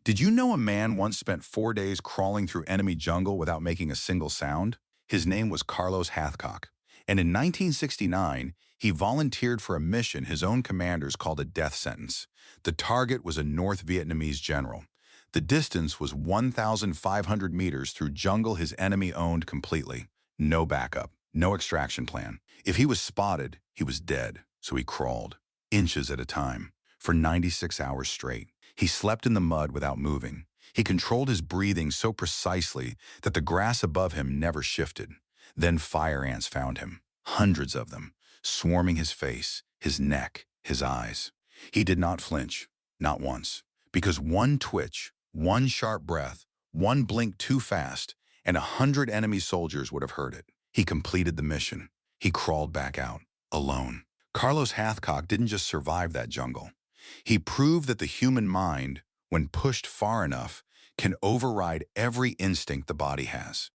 Did you know a man once spent 4 days crawling through enemy jungle without making a single sound? His name was Carlos Hathcock, and in 1969, he volunteered for a mission his own commanders called a death sentence. The target was a North Vietnamese general. The distance was 1,500 meters through jungle his enemy owned completely. No backup, no extraction plan. If he was spotted, he was dead, so he crawled, inches at a time, for 96 hours straight. He slept in the mud without moving. He controlled his breathing so precisely that the grass above him never shifted. Then fire ants found him, hundreds of them, swarming his face, his neck, his eyes. He did not flinch, not once, because one twitch, one sharp breath, one blink too fast, and 100 enemy soldiers would have heard it. He completed the mission. He crawled back out, alone. Carlos Hathcock didn't just survive that jungle. He proved that the human mind, when pushed far enough, can override every instinct the body has.